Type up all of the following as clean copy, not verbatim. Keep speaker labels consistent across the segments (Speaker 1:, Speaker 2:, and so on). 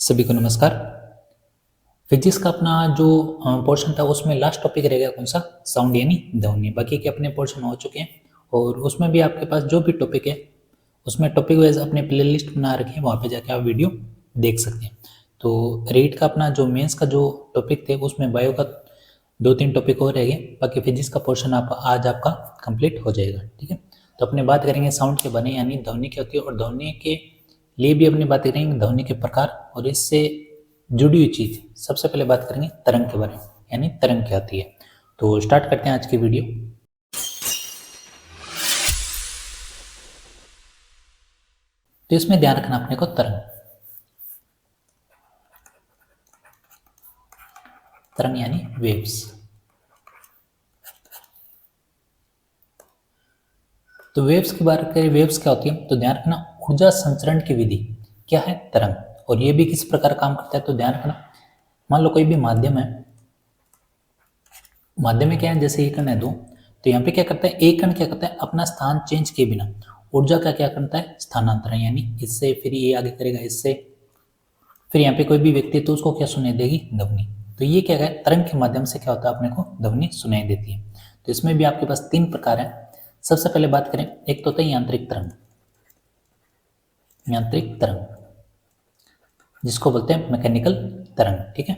Speaker 1: सभी को नमस्कार। फिजिक्स का अपना जो पोर्शन था उसमें लास्ट टॉपिक रहेगा कौन सा, साउंड यानी ध्वनि। बाकी के अपने पोर्शन हो चुके हैं और उसमें भी आपके पास जो भी टॉपिक है उसमें टॉपिक वाइज अपने प्लेलिस्ट बना रखे हैं, वहाँ पे जाके आप वीडियो देख सकते हैं। तो रीड का अपना जो मेंस का जो टॉपिक थे उसमें बायो का 2-3 टॉपिक और रह गए, बाकी फिजिक्स का पोर्शन आज आपका कंप्लीट हो जाएगा। ठीक है, तो अपने बात करेंगे साउंड के बने यानी ध्वनि क्या होती है, और ध्वनि के लिए भी अपनी बात करेंगे ध्वनि के प्रकार और इससे जुड़ी हुई चीज। सबसे पहले बात करेंगे तरंग के बारे में, यानी तरंग क्या होती है। तो स्टार्ट करते हैं आज की वीडियो। तो इसमें ध्यान रखना अपने को तरंग, तरंग यानी वेव्स। तो वेव्स की बात करें, वेव्स क्या होती है, तो ध्यान रखना ऊर्जा संचरण की विधि क्या है, तरंग। और ये भी किस प्रकार काम करता है, तो ध्यान रखना मान लो कोई भी माध्यम है, माध्यम में क्या है, जैसे एक कण है दो, तो यहाँ पे क्या करता है, एक कण क्या करता है अपना स्थान चेंज किए बिना ऊर्जा का क्या करता है, स्थानांतरण, यानी इससे फिर ये आगे करेगा इससे, फिर यहाँ पे कोई भी व्यक्ति है तो उसको क्या सुनाई देगी, ध्वनि। तो ये क्या है, तरंग के माध्यम से क्या होता है अपने को ध्वनि सुनाई देती है। तो इसमें भी आपके पास 3 प्रकार है। सबसे पहले बात करें, एक तो होता है यांत्रिक तरंग, यांत्रिक तरंग जिसको बोलते हैं मैकेनिकल तरंग। ठीक है,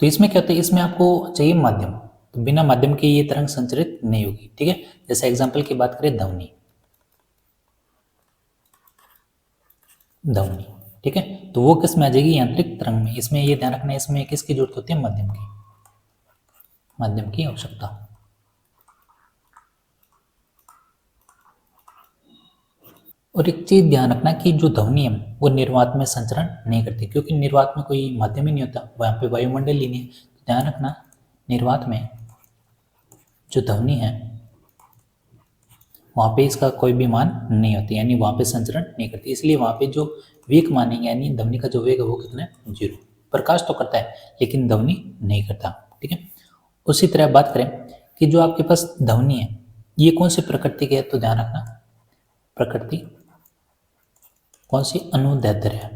Speaker 1: तो इसमें क्या होता है, इसमें आपको चाहिए माध्यम, तो बिना माध्यम के ये तरंग संचरित नहीं होगी। ठीक है, जैसे एग्जांपल की बात करें ध्वनि, ध्वनि। ठीक है, तो वो किस में आ जाएगी, यांत्रिक तरंग में। इसमें ये ध्यान रखना है, इसमें किसकी जरूरत होती है, माध्यम की, माध्यम की आवश्यकता। और एक चीज ध्यान रखना कि जो ध्वनि है वो निर्वात में संचरण नहीं करती, क्योंकि निर्वात में कोई माध्यम ही नहीं होता, वहां पे वायुमंडल ही नहीं है। तो ध्यान रखना निर्वात में जो ध्वनि है वहां पे इसका कोई भी मान नहीं होती, यानी वहां पे संचरण नहीं करती, इसलिए वहां पे जो वेग मानेंगे, यानी ध्वनि का जो वेग है वो कितना है, 0। प्रकाश तो करता है लेकिन ध्वनि नहीं करता। ठीक है, उसी तरह बात करें कि जो आपके पास ध्वनि है ये कौन सी प्रकृति की है, तो ध्यान रखना प्रकृति कौन सी, अनुदैर्ध्य है।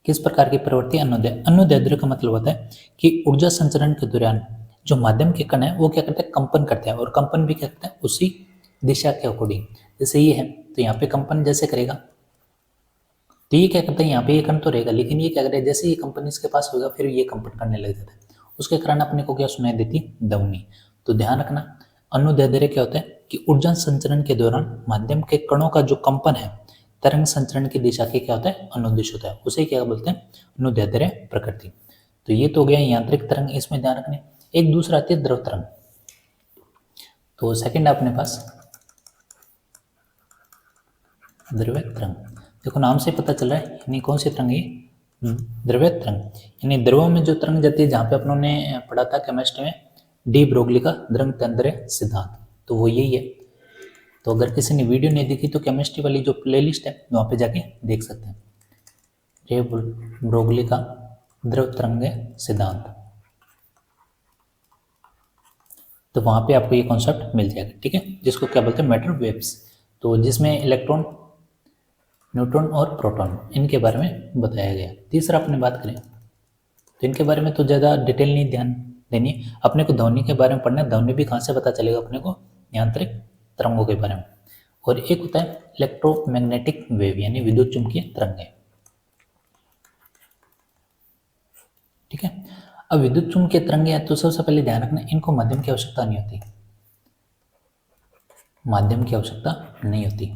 Speaker 1: किस प्रकार की प्रवृत्ति, अनुदैर्ध्य। अनुदैर्ध्य का मतलब होता है कि ऊर्जा संचरण के दौरान जो माध्यम के कण है वो क्या करता है, कंपन करता है, और कंपन भी क्या करता है उसी दिशा के अकॉर्डिंग। जैसे ये है तो यहाँ पे कंपन जैसे करेगा, तो ये क्या करता है, यहाँ पे ये कण तो रहेगा लेकिन ये क्या करेगा, जैसे ये कंपन इसके पास होगा फिर ये कंपन करने लग जाता है, उसके कारण अपने को क्या सुनाई देती, ध्वनि। तो ध्यान रखना अनुदैर्ध्य क्या होता है कि ऊर्जा संचरण के दौरान माध्यम के कणों का जो कंपन है तरंग संचरण की दिशा के क्या होता है, अनुदिश होता है, उसे क्या बोलते हैं, अनुदैर्ध्य प्रकृति। तो ये तो हो गया यांत्रिक तरंग, इसमें ध्यान रखने। एक दूसरा आती है द्रव तरंग। तो सेकंड अपने पास द्रव्य तरंग। देखो नाम से पता चल रहा है, यानी कौन सी तरंग है, द्रव्य तरंग, यानी द्रवों में जो तरंग जाती है, जहाँ पे अपनों ने पढ़ा था केमिस्ट्री में डी ब्रोगली का द्रव्य तंत्र सिद्धांत, तो वो यही है। तो अगर किसी ने वीडियो नहीं देखी तो केमिस्ट्री वाली जो प्लेलिस्ट है वहाँ पे जाके देख सकते हैं, रे ब्रोगली का द्रव तरंग सिद्धांत, तो वहाँ पे आपको ये कॉन्सेप्ट मिल जाएगा। ठीक है, जिसको क्या बोलते हैं, मैटर वेव्स, तो जिसमें इलेक्ट्रॉन, न्यूट्रॉन और प्रोटॉन इनके बारे में बताया गया। तीसरा अपने बात करें तो इनके बारे में तो ज़्यादा डिटेल नहीं ध्यान देनी है, अपने को ध्वनि के बारे में पढ़ना है। ध्वनि भी कहाँ से पता चलेगा अपने को, यांत्रिक तरंगों के बारे में। और एक होता है इलेक्ट्रोमैग्नेटिक वेव, यानी विद्युत चुंबकीय तरंगें। ठीक है, अब विद्युत चुंबकीय तरंगें है तो सबसे पहले ध्यान रखना इनको माध्यम की आवश्यकता नहीं होती, माध्यम की आवश्यकता नहीं होती।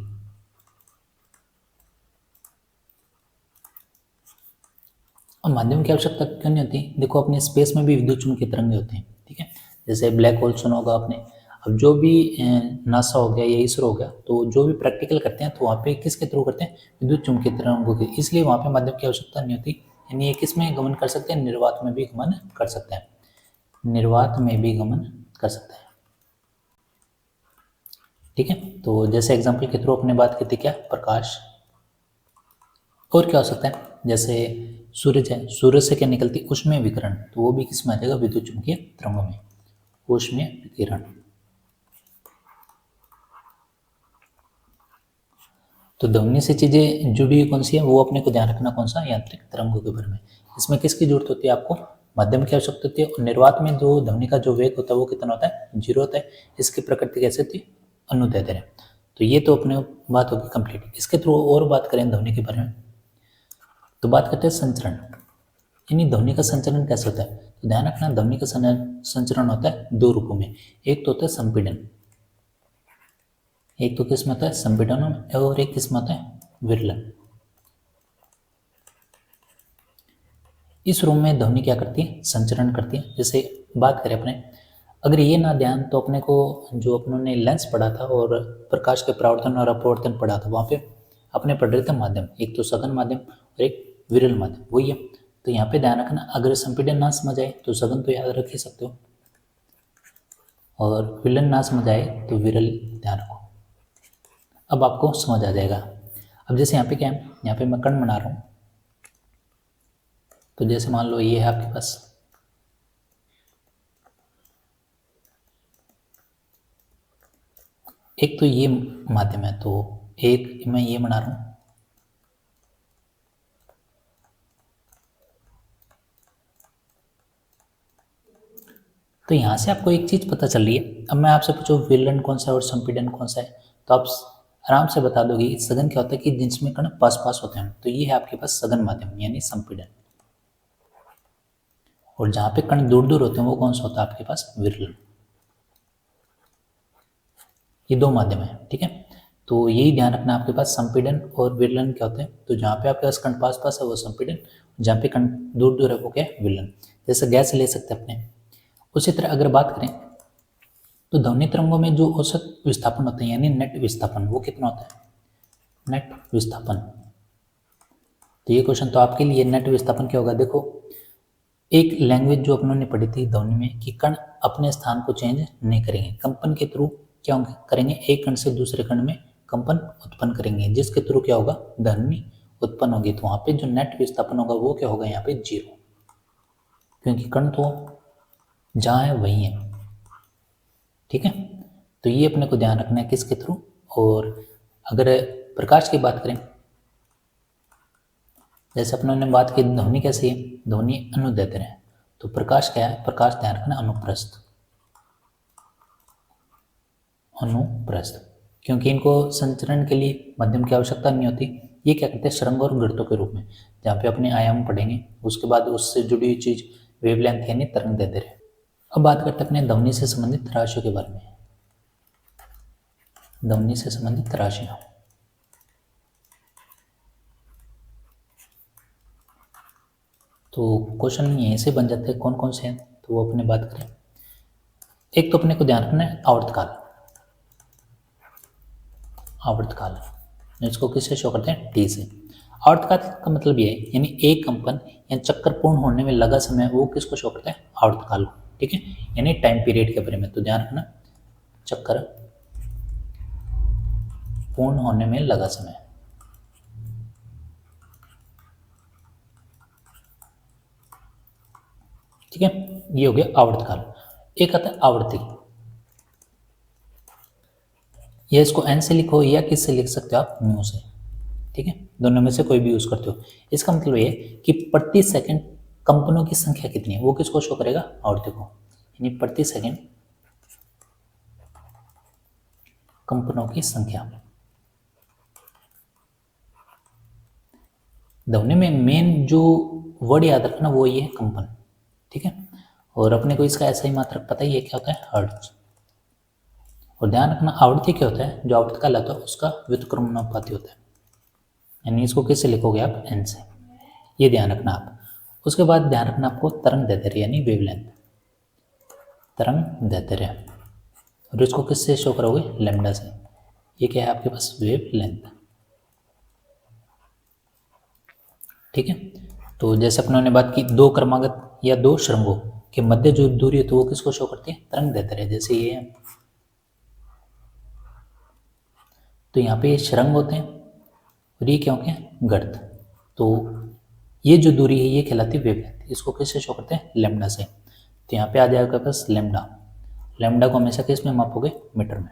Speaker 1: और माध्यम की आवश्यकता क्यों नहीं होती, देखो अपने स्पेस में भी विद्युत चुंबकीय तरंगें होते हैं। ठीक है, जैसे ब्लैक होल सुना होगा आपने। अब जो भी नासा हो गया या इसरो हो गया, तो जो भी प्रैक्टिकल करते हैं तो वहाँ पे किसके थ्रू करते हैं, विद्युत चुंबकीय तरंगों के, इसलिए वहाँ पे माध्यम की आवश्यकता नहीं होती। यानी ये किस में गमन कर सकते हैं, निर्वात में भी गमन कर सकते हैं, निर्वात में भी गमन कर सकते हैं। ठीक है, तो जैसे एग्जाम्पल के थ्रू अपने बात की थी क्या, प्रकाश। और क्या हो सकता है, जैसे सूरज है, सूरज से क्या निकलती है, ऊष्मीय विकिरण, तो वो भी किस में आ जाएगा, विद्युत चुंबकीय तरंगों में, ऊष्मीय विकिरण। तो ध्वनि से चीज़ें जुड़ी हुई कौन सी है, वो अपने को ध्यान रखना कौन सा, यांत्रिक तरंगों के बारे में। इसमें किसकी जरूरत होती है, आपको माध्यम की आवश्यकता होती है। और निर्वात में जो ध्वनि का जो वेग होता है वो कितना होता है, 0 होता है। इसकी प्रकृति कैसे होती है, अनुदैर्ध्य है। तो ये तो अपने बात होगी कंप्लीट। इसके थ्रू और बात करें ध्वनि के बारे में, तो बात करते हैं संचरण, यानी ध्वनि का संचरण कैसे होता है। तो ध्यान रखना, ध्वनि का संचरण होता है दो रूपों में। एक तो होता है संपीड़न, एक तो किस में होता है संपीड़न, और एक किस में होता है विरलन। इस रूप में ध्वनि क्या करती है, संचरण करती है। जैसे बात करें अपने, अगर ये ना ध्यान, तो अपने को जो अपनों ने लेंस पढ़ा था और प्रकाश के परावर्तन और अपवर्तन पढ़ा था, वहाँ पे अपने पढ़ रहे थे माध्यम, एक तो सघन माध्यम और एक विरल माध्यम, वही है। तो यहाँ पे ध्यान रखना, अगर संपीड़न ना समझ आए तो सघन तो याद रख ही सकते हो, और विरलन ना समझ आए तो विरल ध्यान रखो। अब आपको समझ आ जाएगा। अब जैसे यहाँ पे क्या है, यहाँ पे मैं कण बना रहा हूँ। तो जैसे मान लो ये है आपके पास, एक तो ये माध्यम है, तो एक मैं ये बना रहा हूँ। तो यहाँ से आपको एक चीज पता चल रही है। अब मैं आपसे पूछूं विरलन कौन सा है और संपीड़न कौन सा है, तो आप आराम से बता दोगे। सघन क्या होता है कि जिसमें कण पास पास होते हैं, तो ये है आपके पास सघन माध्यम यानी संपीड़न। और जहाँ पे कण दूर दूर होते हैं वो कौन सा होता है आपके पास, विरलन। ये दो माध्यम है, ठीक है। तो यही ध्यान रखना, आपके पास संपीड़न और विरलन क्या होते हैं। तो जहाँ पे आपके पास कण पास पास है वो संपीड़न, जहाँ पे कण दूर दूर है वो क्या है, विरलन। जैसे गैस ले सकते हैं अपने। उसी तरह अगर बात करें तो ध्वनि तरंगों में जो औसत विस्थापन होते हैं यानी नेट विस्थापन, वो कितना होता है, नेट विस्थापन। तो ये क्वेश्चन तो आपके लिए, नेट विस्थापन क्या होगा। देखो, एक लैंग्वेज जो अपनों ने पढ़ी थी ध्वनि में कि कण अपने स्थान को चेंज नहीं करेंगे, कंपन के थ्रू क्या करेंगे, एक कण से दूसरे कण में कंपन उत्पन्न करेंगे, जिसके थ्रू क्या होगा, ध्वनि उत्पन्न होगी। तो वहाँ पे जो नेट विस्थापन होगा वो क्या होगा, यहाँ पे 0, क्योंकि कण तो जहाँ है वही है, ठीक है। तो ये अपने को ध्यान रखना है किसके थ्रू। और अगर प्रकाश की बात करें, जैसे अपनों ने बात की ध्वनि कैसी है, ध्वनि अनुदैर्ध्य है। तो प्रकाश क्या है, प्रकाश ध्यान रखना अनुप्रस्थ, अनुप्रस्थ, क्योंकि इनको संचरण के लिए माध्यम की आवश्यकता नहीं होती। ये क्या करते हैं, शृंग और गर्तों के रूप में, जहाँ पे अपने आयाम पढ़ेंगे। उसके बाद उससे जुड़ी हुई चीज वेवलेंथ यानी तरंगदैर्ध्य है। अब बात करते हैं अपने ध्वनि से संबंधित राशियों के बारे में। ध्वनि से संबंधित राशियां, तो क्वेश्चन यहीं से बन जाते हैं कौन कौन से हैं, तो वो अपने बात करें। एक तो अपने को ध्यान रखना है आवर्तकाल, आवर्तकाल इसको किससे शो करते हैं, टी से। आवर्तकाल का मतलब ये है, यानी एक कंपन या चक्कर पूर्ण होने में लगा समय, वो किसको शो करता है, आवर्तकाल को, ठीक है, यानी टाइम पीरियड के बारे में। तो ध्यान रखना, चक्कर पूर्ण होने में लगा समय, ठीक है, ये हो गया आवर्तकाल। एक आता है आवर्ती, या इसको एन से लिखो या किससे लिख सकते हो आप, म्यू से, ठीक है, दोनों में से कोई भी यूज करते हो। इसका मतलब ये कि प्रति सेकंड कंपनों की संख्या कितनी है, वो किसको शो करेगा, आवर्ती को, यानी प्रति सेकंड कंपनों की संख्या। ध्वनि में मेन जो वर्ड याद रखना वो ये है कंपन, ठीक है। और अपने को इसका ऐसा ही मात्रक पता ही है, क्या होता है, हर्ट्ज। और ध्यान रखना आवृत्ति क्या होता है, जो आवर्तकाल आता है उसका व्युत्क्रमणानुपाती होता है, यानी इसको कैसे लिखोगे आप, एन से, ये ध्यान रखना आप। उसके बाद ध्यान रखना आपको तरंगदैर्ध्य यानी वेवलेंथ, तरंगदैर्ध्य, और इसको किससे शो करोगे, लैम्डा से। ये क्या है आपके पास, वेवलेंथ, ठीक है। तो जैसे अपनों ने बात की दो क्रमागत या दो श्रृंगों के मध्य जो दूरी है, तो वो किसको शो करती है, तरंगदैर्ध्य। जैसे ये है, तो यहाँ पे श्रृंग होते हैं और ये क्या होते हैं, गर्त। तो ये जो दूरी है ये कहलाती है वेवलेंथ, इसको किससे शो करते हैं, लैम्डा से। तो यहाँ पे आ जाएगा बस लैम्डा, लैम्डा को हमेशा किस में मापोगे, मीटर में।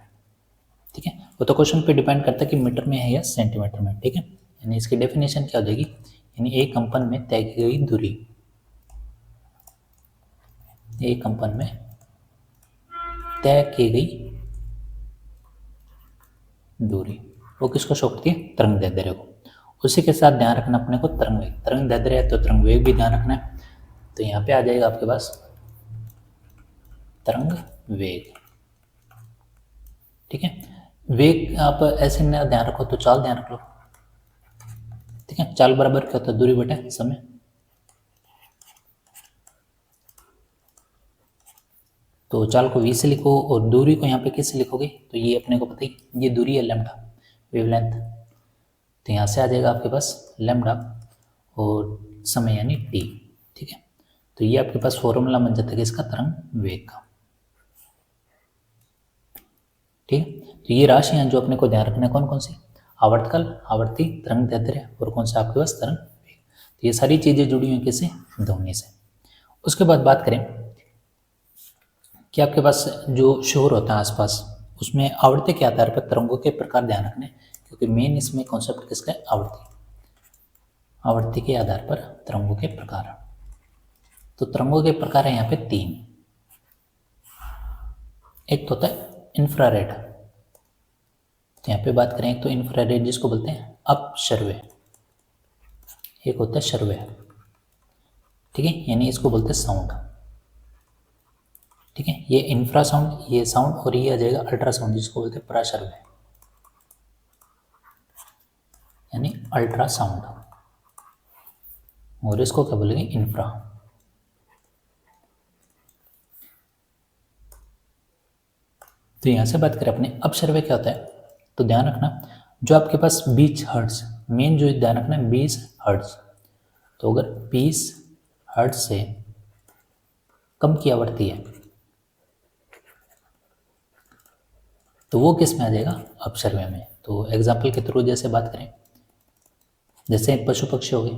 Speaker 1: ठीक है। वो तो क्वेश्चन पे डिपेंड करता है कि मीटर में है या सेंटीमीटर में, ठीक है। यानी इसकी डेफिनेशन क्या हो जाएगी, यानी एक कंपन में तय की गई दूरी, एक कंपन में तय की गई दूरी, वो किसको शो करती है, तरंग दैर्ध्य को। उसी के साथ ध्यान रखना अपने को तरंग वेग, तरंग दैर्ध्य है तो तरंग वेग भी ध्यान रखना है। तो यहाँ पे आ जाएगा आपके पास तरंग वेग, ठीक है। वेग आप ऐसे ना ध्यान रखो तो चाल ध्यान रख लो, ठीक है। चाल बराबर क्या होता है, दूरी बटे समय। तो चाल को v से लिखो और दूरी को यहाँ पे किससे लिखोगे, तो ये अपने को पता ही, ये दूरी है लैम्डा, वेवलेंथ। तो यहाँ से आ जाएगा आपके पास लैम्डा और समय यानी t, ठीक है। तो ये आपके पास फॉर्मूला बन जाता है इसका तरंग वेग का, ठीक है। तो ये राशियाँ जो अपने को ध्यान रखना है कौन कौन सी, आवर्तकाल, आवर्ती, तरंग दैर्ध्य और कौन सा आपके पास तरंग वेग। तो ये सारी चीज़ें जुड़ी हुई किससे, ध्वनि से। उसके बाद बात करें कि आपके पास जो शोर होता है आसपास, उसमें आवृत्ति के आधार पर तरंगों के प्रकार ध्यान रखने, क्योंकि मेन इसमें कॉन्सेप्ट किसका है, आवृत्ति, आवृत्ति के आधार पर तरंगों के प्रकार। तो तरंगों के प्रकार है यहाँ पे 3। एक तो होता है इंफ्रारेड, तो यहाँ पे बात करें एक तो इंफ्रारेड जिसको बोलते हैं अपश्रव्य, एक होता है श्रव्य, ठीक है, यानी इसको बोलते हैं साउंड, ठीक है। ये इंफ्रासाउंड, ये साउंड, और ये आ जाएगा अल्ट्रासाउंड जिसको बोलते हैं पराश्रव्य, यानी अल्ट्रासाउंड, और इसको क्या बोलेंगे, इंफ्रा। तो यहाँ से बात करें अपने अपश्रव्य क्या होता है, तो ध्यान रखना जो आपके पास 20 हर्ट्ज, मेन जो ध्यान रखना है 20 हर्ट्ज। तो अगर 20 हर्ट्ज से कम की आवृत्ति है तो वो किस में आ जाएगा, अपश्रव्य में। तो एग्जाम्पल के थ्रू जैसे बात करें, जैसे पशु पक्षी हो गए,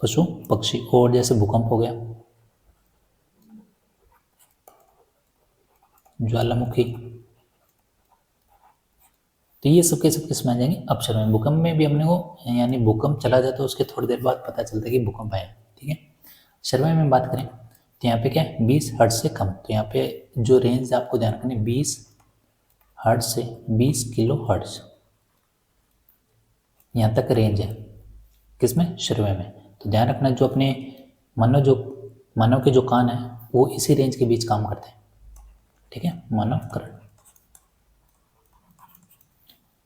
Speaker 1: पशु पक्षी, और जैसे भूकंप हो गया, ज्वालामुखी, तो ये सब के सब किस में आ जाएंगे, अपश्रव्य में। भूकंप में भी हमने को, यानी भूकंप चला जाता है उसके थोड़ी देर बाद पता चलता है कि भूकंप आया, ठीक है। श्रव्य में बात करें तो यहाँ पे क्या है, 20 हर्ट्ज से कम, तो यहाँ पे जो रेंज आपको ध्यान रखनी, 20 हर्ट्ज से 20 किलो हर्ट्ज, यहाँ तक रेंज है किसमें, श्रव्य में। तो ध्यान रखना जो अपने मानव के जो कान है वो इसी रेंज के बीच काम करते हैं, ठीक है, मानव कर्ण।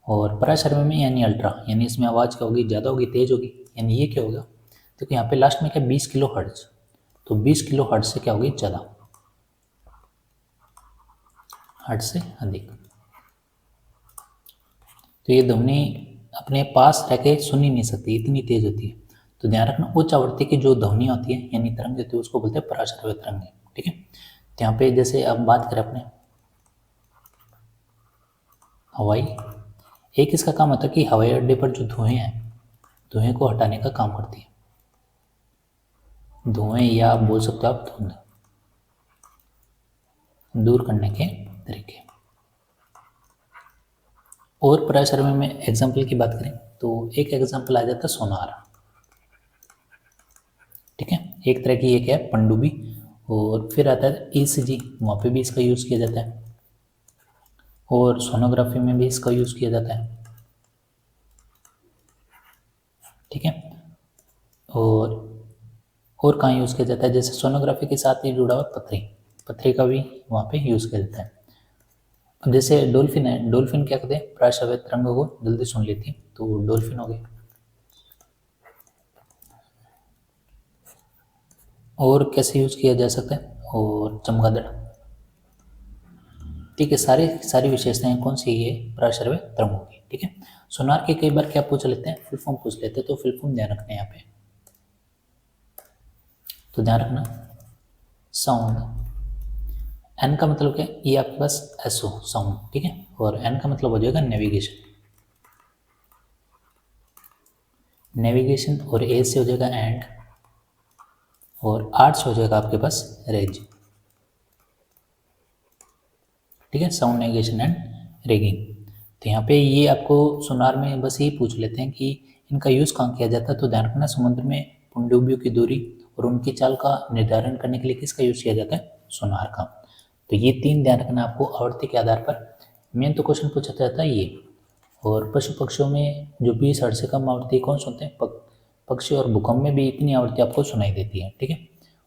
Speaker 1: और पराश्रव्य में यानी अल्ट्रा, यानी इसमें आवाज़ क्या होगी, ज़्यादा होगी, तेज होगी, यानी ये क्या होगा, देखो यहाँ पे लास्ट में क्या 20 किलो हर्ट्ज, तो 20 किलो हर्ट्ज से क्या होगी, ज़्यादा, हर्ट्ज से अधिक। तो ये ध्वनि अपने पास रह के सुन ही नहीं सकती, इतनी तेज होती है। तो ध्यान रखना उच्च आवृत्ति की जो ध्वनि होती है यानी तरंग होती है उसको बोलते हैं पराश्रव्य तरंग, ठीक है। तो यहाँ पे जैसे अब बात करें अपने हवाई, एक इसका काम होता है कि हवाई अड्डे पर जो धुएं हैं, धुएं को हटाने का काम करती है, धुएं या आप बोल सकते हो आप धुंध, दूर करने के तरीके। और पराश्रव्य में एग्जाम्पल की बात करें तो एक एग्जाम्पल आ जाता है सोनार, ठीक है, एक तरह की एक है पनडुब्बी। और फिर आता है ईसीजी, वहाँ पे भी इसका यूज़ किया जाता है, और सोनोग्राफी में भी इसका यूज़ किया जाता है, ठीक है। और कहाँ यूज़ किया जाता है, जैसे सोनोग्राफी के साथ ही जुड़ा हुआ पथरी, पथरी का भी वहाँ पे यूज़ किया जाता है। अब जैसे डॉल्फिन है, डॉल्फिन क्या करते हैं, पराश्रव्य तरंगों को जल्दी सुन लेती है, तो डॉल्फिन हो गई। और कैसे यूज़ किया जा सकता है, और चमगादड़, ठीक है। सारी विशेषताएं कौन सी है, पराश्रव्य तरंगों की, ठीक है। सोनार के कई बार क्या पूछ लेते हैं, फुल फॉर्म पूछ लेते हैं, तो फुल फॉर्म ध्यान रखना है यहाँ पे। तो ध्यान रखना साउंड, एन का मतलब क्या है, ये आपके पास एसओ साउंड, ठीक है। और एन का मतलब हो जाएगा नेविगेशन, नेविगेशन, और ए से हो जाएगा एंड, और आर से हो जाएगा आपके पास रेज, ठीक है, साउंड नेगेशन एंड रिगिंग। तो यहाँ पे ये आपको सोनार में बस यही पूछ लेते हैं कि इनका यूज़ कहाँ किया जाता है। तो ध्यान रखना, समुद्र में पनडुब्बियों की दूरी और उनकी चाल का निर्धारण करने के लिए किसका यूज़ किया जाता है, सोनार का। तो ये 3 ध्यान रखना आपको आवर्ती के आधार पर। मेन तो क्वेश्चन पूछा जाता है ये। और पशु पक्षियों में जो 20 हर्ट्ज से कम आवृत्ति कौन से होते हैं, पक्षी, और भूकंप में भी इतनी आवृत्ति आपको सुनाई देती है। ठीक है,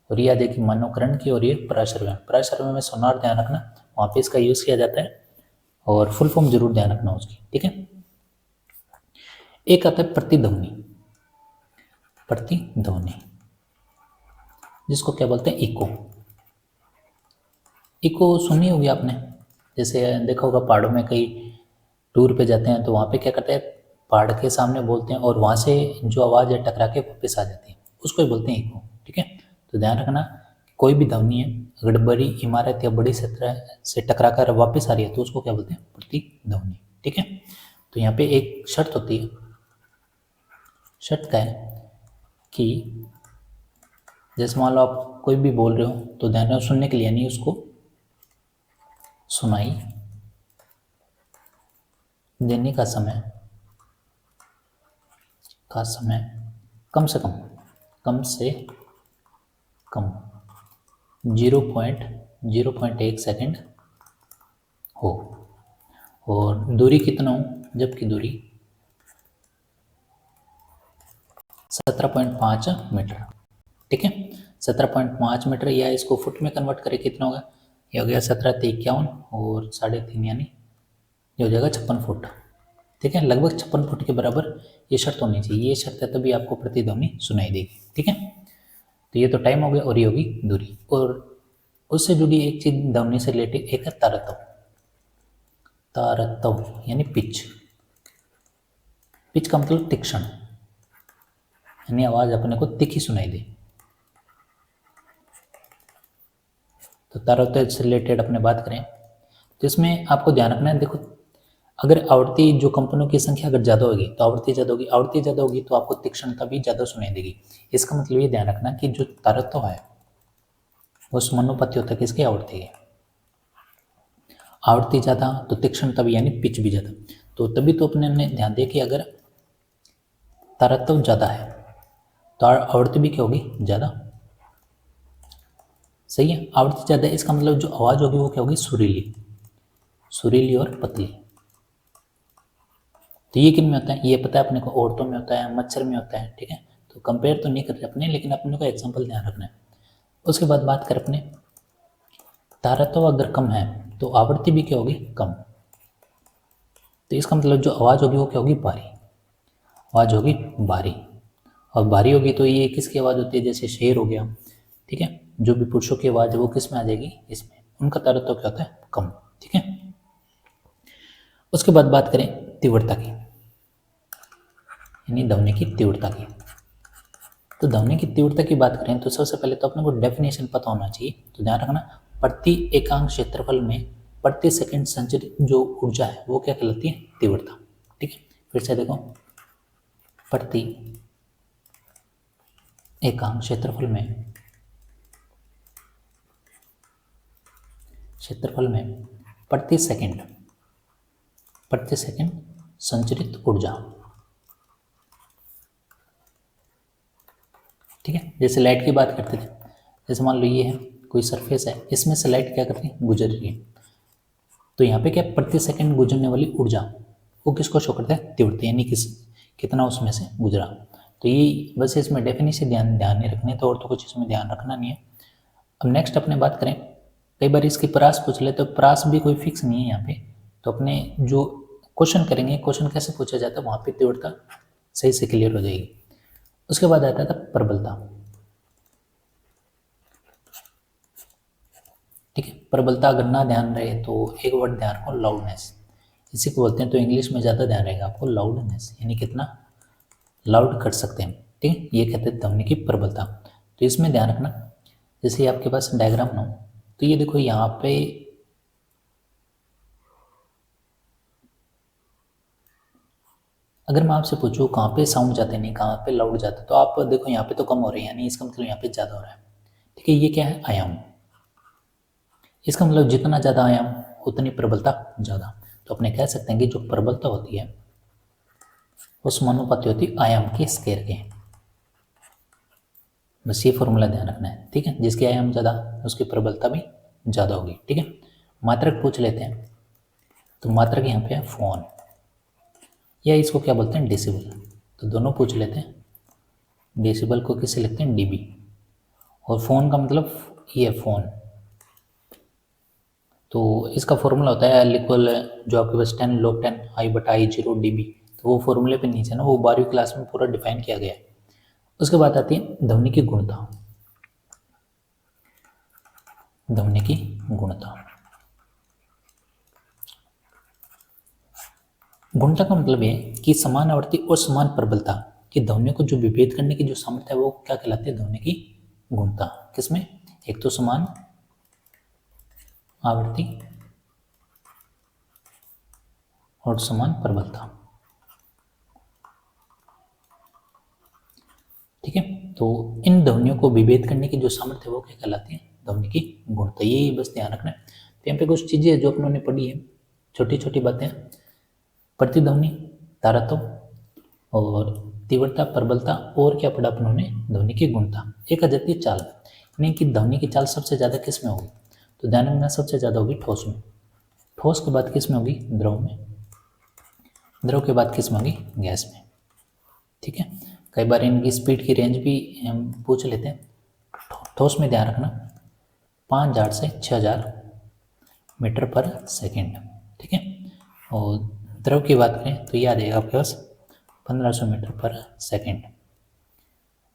Speaker 1: और याद है कि मानवकरण की और ये पराशरव्य में सोनार ध्यान रखना, वहाँ पे इसका यूज़ किया जाता है। और फुल फॉर्म जरूर ध्यान रखना उसकी। ठीक है, एक आता है प्रतिध्वनि। प्रतिध्वनि जिसको क्या बोलते हैं, इको। इको सुनी होगी आपने, जैसे देखा होगा पहाड़ों में कई टूर पे जाते हैं तो वहाँ पे क्या करते हैं, पहाड़ के सामने बोलते हैं और वहाँ से जो आवाज़ है टकरा के वापस आ जाती है, उसको ही बोलते हैं इको। ठीक है, तो ध्यान रखना, कोई भी ध्वनि है अगर बड़ी इमारत या बड़ी सतह से टकरा कर वापस आ रही है तो उसको क्या बोलते हैं, प्रतिध्वनि। ठीक है, तो यहाँ पे एक शर्त होती है, शर्त क्या है कि जैसे मान लो आप कोई भी बोल रहे हो तो ध्यान रखो सुनने के लिए, नहीं उसको सुनाई देने का समय कम से कम 0.1 सेकंड हो, और दूरी कितना हो, जबकि दूरी 17.5 मीटर। ठीक है, 17.5 मीटर, या इसको फुट में कन्वर्ट करें कितना होगा, ये हो गया 17×3 और 3.5 यानी ये हो जाएगा 56 फुट। ठीक है, लगभग 56 फुट के बराबर ये शर्त होनी चाहिए। ये शर्त है तभी आपको प्रतिध्वनि सुनाई देगी। ठीक है, तो ये तो टाइम हो गया और ये होगी दूरी। और उससे जुड़ी एक चीज ध्वनि से रिलेटेड एक है तारतव। तारतव यानी पिच। पिच का मतलब तीक्ष्ण, यानी आवाज अपने को तीखी सुनाई दे। तो तारतव से रिलेटेड अपने बात करें तो इसमें आपको ध्यान रखना है, देखो अगर आवृत्ति जो कंपनों की संख्या अगर ज़्यादा होगी तो आवृत्ति ज़्यादा होगी तो आपको तीक्ष्णता भी ज़्यादा सुनाई देगी। इसका मतलब ये ध्यान रखना कि जो तारतव है वो समानुपाती होता है किसकी, आवृत्ति है। आवृत्ति ज़्यादा तो तीक्ष्णता भी यानी पिच भी ज़्यादा। तो तभी तो अपने ने ध्यान दिया कि अगर तारतव ज़्यादा है तो आवृत्ति भी क्या होगी, ज़्यादा। सही है, आवृत्ति ज़्यादा है इसका मतलब जो आवाज़ होगी वो क्या होगी, सुरीली और पतली। तो ये किन में होता है, ये पता है अपने को, औरतों में होता है, मच्छर में होता है। ठीक है, तो कंपेयर तो नहीं कर रहे अपने, लेकिन अपने को एग्जांपल ध्यान रखना है। उसके बाद बात कर अपने तारतव अगर कम है तो आवृत्ति भी क्या होगी, कम। तो इसका मतलब जो आवाज़ होगी वो क्या होगी, भारी। आवाज़ होगी भारी, और भारी होगी तो ये किसकी आवाज़ होती है, जैसे शेर हो गया। ठीक है, जो भी पुरुषों की आवाज़ है वो किस में आ जाएगी, इसमें। उनका तारतव क्या होता है, कम। ठीक है, उसके बाद बात करें तीव्रता की, यानी ध्वनि की तीव्रता की। तो ध्वनि की तीव्रता की बात करें तो सबसे पहले तो अपने को डेफिनेशन पता होना चाहिए। तो ध्यान रखना, प्रति एकांक क्षेत्रफल में प्रति सेकंड संचरित जो ऊर्जा है वो क्या कहलाती है, तीव्रता। ठीक है, फिर से देखो, प्रति एकांक क्षेत्रफल में प्रति सेकंड संचरित ऊर्जा। ठीक है, जैसे लाइट की बात करते थे, जैसे मान लो ये है कोई सरफेस है, इसमें से लाइट क्या करती है, गुजर रही है। तो यहाँ पे क्या, प्रति सेकंड गुजरने वाली ऊर्जा वो किसको शो करता है, तीव्रता, यानी कितना उसमें से गुजरा। तो ये वैसे इसमें डेफिनेशन ध्यान नहीं रखने, तो और तो कुछ इसमें ध्यान रखना नहीं है। अब नेक्स्ट अपने बात करें, कई बार इसकी प्रास पूछ ले, तो प्रास भी कोई फिक्स नहीं है यहाँ पे। तो अपने जो क्वेश्चन करेंगे, क्वेश्चन कैसे पूछा जाता है वहाँ पे तीव्रता सही से क्लियर हो जाएगी। उसके बाद आता था प्रबलता। ठीक है, प्रबलता अगर ना ध्यान रहे तो एक वर्ड ध्यान रखो, लाउडनेस। इसी को बोलते हैं, तो इंग्लिश में ज़्यादा ध्यान रहेगा आपको, लाउडनेस, यानी कितना लाउड कर सकते हैं। ठीक है, ये कहते हैं ध्वनि की प्रबलता। तो इसमें ध्यान रखना, जैसे आपके पास डायग्राम ना हो तो ये देखो यहाँ पे अगर मैं आपसे पूछूँ कहाँ पे साउंड जाते नहीं, कहाँ पे लाउड जाते, तो आप देखो यहाँ पे तो कम हो रही है, यानी इसका मतलब यहाँ पे ज़्यादा हो रहा है। ठीक है, ये क्या है, आयाम। इसका मतलब जितना ज़्यादा आयाम उतनी प्रबलता ज़्यादा। तो अपने कह सकते हैं कि जो प्रबलता होती है वो समानुपाती होती है आयाम के स्केयर के। बस ये फॉर्मूला ध्यान रखना है, ठीक है। जिसके आयाम ज़्यादा उसकी प्रबलता भी ज़्यादा होगी, ठीक है। मात्रक पूछ लेते हैं, तो मात्रक यहाँ पे है फोन, या इसको क्या बोलते हैं डेसिबल। तो दोनों पूछ लेते हैं। डेसिबल को किससे लिखते हैं डीबी, और फोन का मतलब ये है फोन। तो इसका फॉर्मूला होता है इक्वल जो आपके पास 10 log 10 I/I0 dB। तो वो फॉर्मूले पे नीचे ना वो 12वीं क्लास में पूरा डिफाइन किया गया है। उसके बाद आती है ध्वनि की गुणता। ध्वनि की गुणता, गुणता का मतलब ये कि समान आवृत्ति और समान प्रबलता की ध्वनियों को जो विभेद करने की जो सामर्थ्य है वो क्या कहलाती है ध्वनि की गुणता। किसमें, एक तो समान आवृत्ति और समान प्रबलता, ठीक है। तो इन ध्वनियों को विभेद करने की जो सामर्थ्य है वो क्या कहलाती है ध्वनि की गुणता। ये बस ध्यान रखना है। तो यहाँ पे कुछ चीजें जो अपनों ने पढ़ी है, छोटी छोटी बातें, प्रतिध्वनि, तारत्व और तीव्रता, प्रबलता, और क्या पढ़ा अपनों ने ध्वनि की गुणता। एक आ जाती है चाल, यानी कि ध्वनि की चाल सबसे ज्यादा किस में होगी, तो ध्यान रखना सबसे ज्यादा होगी ठोस में। ठोस के बाद किस में होगी द्रव में, द्रव के बाद किस में होगी गैस में, ठीक है। कई बार इनकी स्पीड की रेंज भी हम पूछ लेते हैं। ठोस में ध्यान रखना 5000 से 6000 मीटर पर सेकेंड, ठीक है। और द्रव की बात करें तो ये आ जाएगा आपके पास 1500 मीटर पर सेकेंड।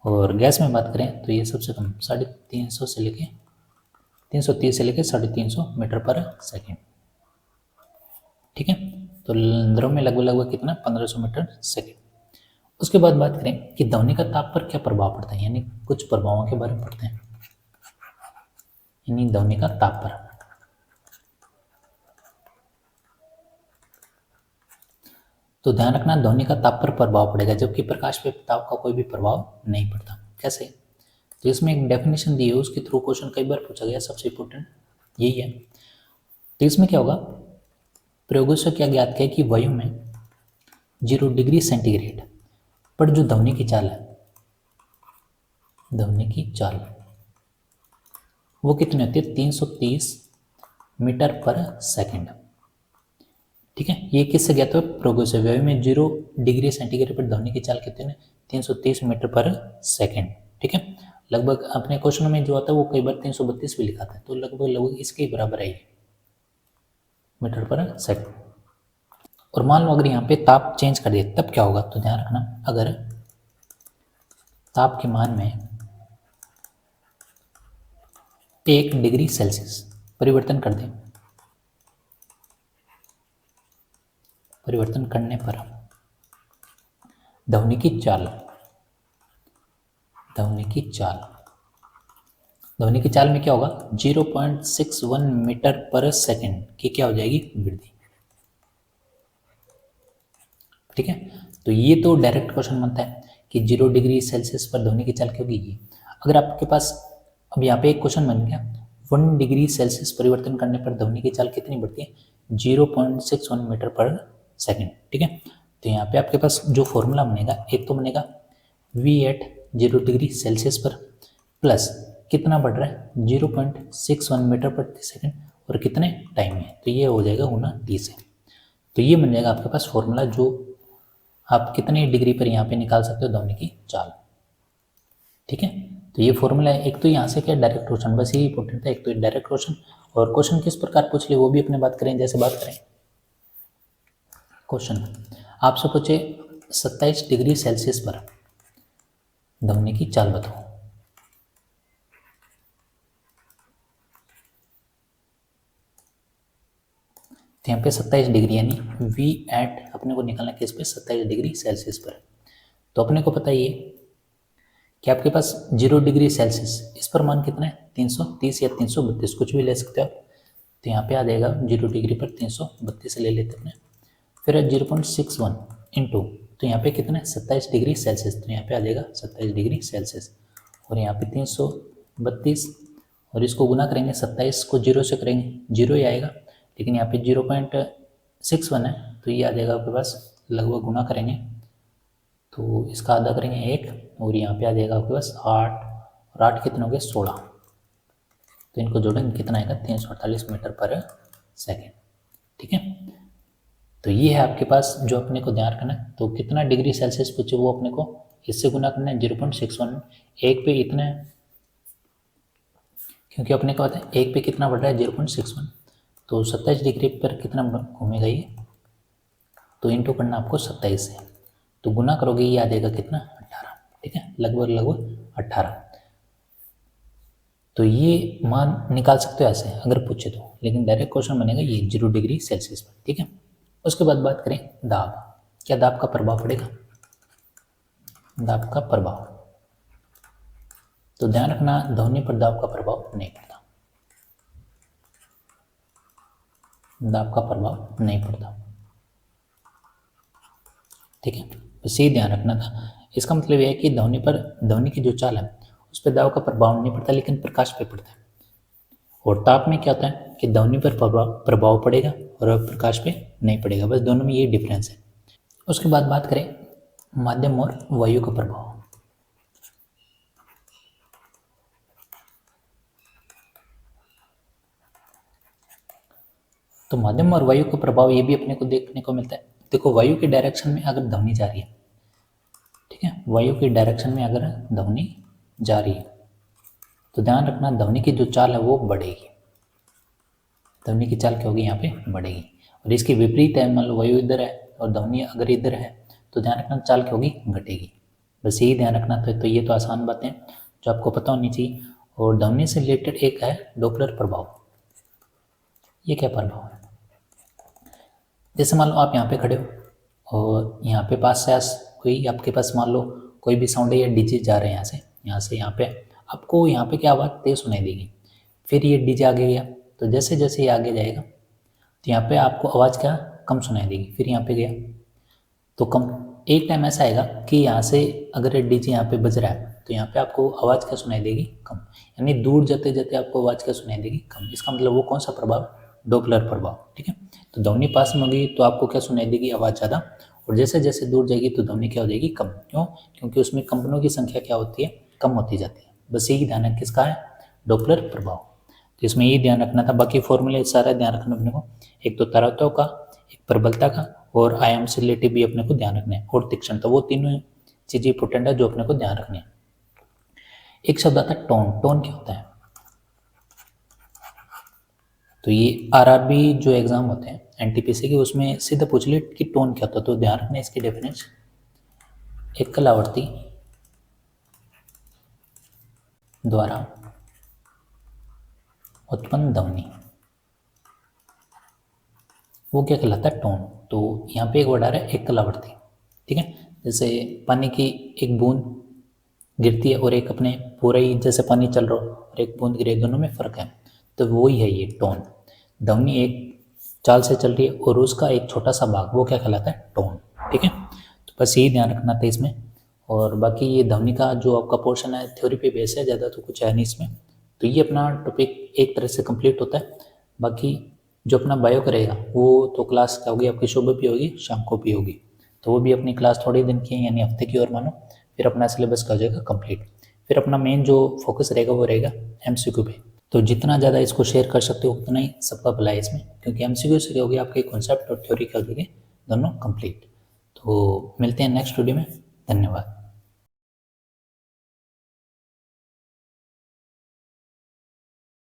Speaker 1: और गैस में बात करें तो ये सबसे कम 350 से लेके 330 से लेके 350 मीटर पर सेकेंड, ठीक है। तो द्रव में लगभग लगभग कितना 1500 मीटर सेकेंड। उसके बाद बात करें कि ध्वनि का ताप पर क्या प्रभाव पड़ता है, यानी कुछ प्रभावों के बारे में पढ़ते हैं, यानी ध्वनि का ताप पर। तो ध्यान रखना ध्वनि का ताप पर प्रभाव पड़ेगा, जबकि प्रकाश पे ताप का कोई भी प्रभाव नहीं पड़ता। कैसे, तो इसमें एक डेफिनेशन दी है, उसके थ्रू क्वेश्चन कई बार पूछा गया, सबसे इंपॉर्टेंट यही है। तो इसमें क्या होगा, प्रयोगों से क्या ज्ञात किया कि वायु में 0 डिग्री सेंटीग्रेड पर जो ध्वनि की चाल है, ध्वनि की चाल वो कितनी होती है 330 मीटर पर सेकेंड, ठीक है। ये किससे ज्ञात हुआ, प्रयोगों से। वायु में 0 डिग्री सेंटीग्रेड पर ध्वनि की चाल कितनी है 330 मीटर पर सेकेंड, ठीक है। लगभग अपने क्वेश्चन में जो आता है वो कई बार 332 भी लिखाता है, तो लगभग लगभग इसके बराबर है मीटर पर सेकेंड। और मान लो अगर यहाँ पे ताप चेंज कर दिए तब क्या होगा, तो ध्यान रखना अगर ताप के मान में 1 डिग्री सेल्सियस परिवर्तन कर दें, परिवर्तन करने पर ध्वनि की चाल, ध्वनि की चाल, ध्वनि की चाल में क्या होगा 0.61 मीटर पर सेकेंड की क्या हो जाएगी वृद्धि, ठीक है। तो ये तो डायरेक्ट क्वेश्चन बनता है कि 0 डिग्री सेल्सियस पर ध्वनि की चाल क्या होगी। अगर आपके पास अब यहाँ पे एक क्वेश्चन बन गया 1 डिग्री सेल्सियस परिवर्तन करने पर ध्वनि की चाल कितनी बढ़ती है 0.61 मीटर पर सेकेंड, ठीक है। तो यहाँ पे आपके पास जो फॉर्मूला बनेगा, एक तो बनेगा V एट 0 डिग्री सेल्सियस पर प्लस कितना बढ़ रहा है 0.61 मीटर प्रति सेकेंड और कितने टाइम में, तो ये हो जाएगा गुना t से। तो ये बन जाएगा आपके पास फॉर्मूला जो आप कितने डिग्री पर यहाँ पे निकाल सकते हो ध्वनि की चाल, ठीक है। तो ये फॉर्मूला है। एक तो यहाँ से क्या डायरेक्ट क्वेश्चन, बस यही इंपॉर्टेंट था, एक तो डायरेक्ट क्वेश्चन। और क्वेश्चन किस प्रकार पूछ लिए वो भी अपने बात करें। जैसे बात करें क्वेश्चन आपसे पूछे 27 डिग्री सेल्सियस पर ध्वनि की चाल बताओ, तो यहाँ पे 27 डिग्री यानी V एट अपने को निकालना किस पे 27 डिग्री सेल्सियस पर। तो अपने को पता ही है कि आपके पास 0 डिग्री सेल्सियस इस पर मान कितना है 330 या 332 कुछ भी ले सकते हो आप। तो यहाँ पे आ जाएगा 0 डिग्री पर 332 ले लेते अपने, फिर 0.61 इंटू, तो यहाँ पे कितना है 27 डिग्री सेल्सियस, तो यहाँ पे आ जाएगा 27 डिग्री सेल्सियस और यहाँ पे 332 और इसको गुना करेंगे 27 को 0 से करेंगे 0 ही आएगा, लेकिन यहाँ पे 0.61 है, तो ये आ जाएगा आपके पास, लगभग गुना करेंगे तो इसका आधा करेंगे 1, और यहाँ पे आ जाएगा आपके पास 8, और 8 कितने हो गए 16, तो इनको जोड़ेंगे कितना आएगा 348 मीटर पर सेकेंड। ठीक है, तो ये है आपके पास जो अपने को ध्यान रखना है। तो कितना डिग्री सेल्सियस पूछे वो अपने को इससे गुना करना है 0.61, एक पे इतना है, क्योंकि अपने को पता है एक पे कितना बढ़ रहा है 0.61, तो 27 डिग्री पर कितना घूमेगा ये, तो इंटू करना आपको 27 से, तो गुना करोगे ये आ जाएगा कितना 18। ठीक है, लगभग 18। तो ये मान निकाल सकते हो ऐसे अगर पूछे तो, लेकिन डायरेक्ट क्वेश्चन बनेगा ये 0 डिग्री सेल्सियस पर। ठीक है, उसके बाद बात करें दाब, क्या दाब का प्रभाव पड़ेगा, दाब का प्रभाव, तो ध्यान रखना ध्वनि पर दाब का प्रभाव नहीं पड़ता, दाब का प्रभाव नहीं पड़ता। ठीक है, बस ये ध्यान रखना था। इसका मतलब यह है कि ध्वनि पर, ध्वनि की जो चाल है उस पर दाब का प्रभाव नहीं पड़ता, लेकिन प्रकाश पे पड़ता है। और ताप में क्या होता है कि ध्वनि पर प्रभाव पड़ेगा और प्रकाश पे नहीं पड़ेगा, बस दोनों में ये डिफरेंस है। उसके बाद बात करें माध्यम और वायु का प्रभाव। तो माध्यम और वायु का प्रभाव ये भी अपने को देखने को मिलता है। देखो वायु की डायरेक्शन में अगर ध्वनि जा रही है, ठीक है, वायु की डायरेक्शन में अगर ध्वनि जा रही है तो ध्यान रखना ध्वनि की जो चाल है वो बढ़ेगी, ध्वनि की चाल क्या होगी यहाँ पे बढ़ेगी। और इसके विपरीत है, मान लो वायु इधर है और ध्वनि अगर इधर है तो ध्यान रखना चाल क्या होगी घटेगी। बस यही ध्यान रखना था। तो ये तो आसान बातें जो आपको पता होनी चाहिए। और ध्वनि से रिलेटेड एक है डॉपलर प्रभाव। ये क्या प्रभाव है, जैसे मान लो आप यहाँ पे खड़े हो और यहाँ पे पास से कोई आपके पास मान लो कोई भी साउंड है या डीजे जा रहे हैं यहाँ से यहाँ पे, आपको यहाँ पे क्या आवाज़ तेज सुनाई देगी। फिर ये डीजे आगे गया तो जैसे जैसे ये आगे जाएगा तो यहाँ पे आपको आवाज़ क्या कम सुनाई देगी। फिर यहाँ पे गया तो कम, एक टाइम ऐसा आएगा कि यहाँ से अगर डीजे यहाँ पे बज रहा है तो यहाँ पे आपको आवाज़ क्या सुनाई देगी कम, यानी दूर जाते जाते आपको आवाज़ क्या सुनाई देगी कम। इसका मतलब वो कौन सा प्रभाव, डॉपलर प्रभाव। ठीक है, तो ध्वनि पास में होगी तो आपको क्या सुनाई देगी आवाज़ ज़्यादा, और जैसे जैसे दूर जाएगी तो ध्वनि क्या हो जाएगी कम। क्यों, क्योंकि उसमें कंपनों की संख्या क्या होती है कम होती जाती है। बस यही ध्यान है किसका है, डॉपलर प्रभाव। तो इसमें यही ध्यान रखना था, बाकी फॉर्मूले सारा ध्यान रखना अपने को, एक तो तरलता का, एक प्रबलता का, और आयाम से रिलेटेड भी अपने को ध्यान रखना है, और तीक्ष्णता, वो तीनों चीज़ें इंपॉर्टेंट है जो अपने को ध्यान रखनी है। एक शब्द आता है टोन। टोन क्या होता है, तो ये आरआरबी जो एग्जाम होते हैं एनटीपीसी के उसमें सीधा पूछ ले कि टोन क्या होता है, तो ध्यान रखना इसकी डेफिनेशन, एकल आवर्ती द्वारा उत्पन्न ध्वनि, वो क्या कहलाता है टोन। तो यहाँ पे एक वर्ड आ रहा है एकल आवर्ती। ठीक है, जैसे पानी की एक बूंद गिरती है और एक अपने पूरा ही जैसे पानी चल रहा हो और एक बूंद गिरे, दोनों में फर्क है, तो वही है ये टोन। ध्वनि एक चाल से चल रही है और उसका एक छोटा सा भाग, वो क्या कहलाता है टोन। ठीक है, तो बस यही ध्यान रखना था इसमें। और बाकी ये ध्वनि का जो आपका पोर्शन है थ्योरी पे बेस है, ज़्यादा तो कुछ है नहीं इसमें। तो ये अपना टॉपिक एक तरह से कंप्लीट होता है। बाकी जो अपना बायो करेगा वो तो क्लास क्या होगी आपकी, सुबह भी होगी शाम को भी होगी, तो वो भी अपनी क्लास थोड़े दिन की है, यानी हफ्ते की और मानो, फिर अपना सिलेबस का हो जाएगा कंप्लीट। फिर अपना मेन जो फोकस रहेगा वो रहेगा एमसीक्यू पे। तो जितना ज़्यादा इसको शेयर कर सकते हो उतना ही सबका भला है इसमें, क्योंकि एमसीक्यू से क्या होगी आपके कॉन्सेप्ट और थ्योरी क्या हो जाएगी दोनों कंप्लीट। तो मिलते हैं नेक्स्ट वीडियो में, धन्यवाद।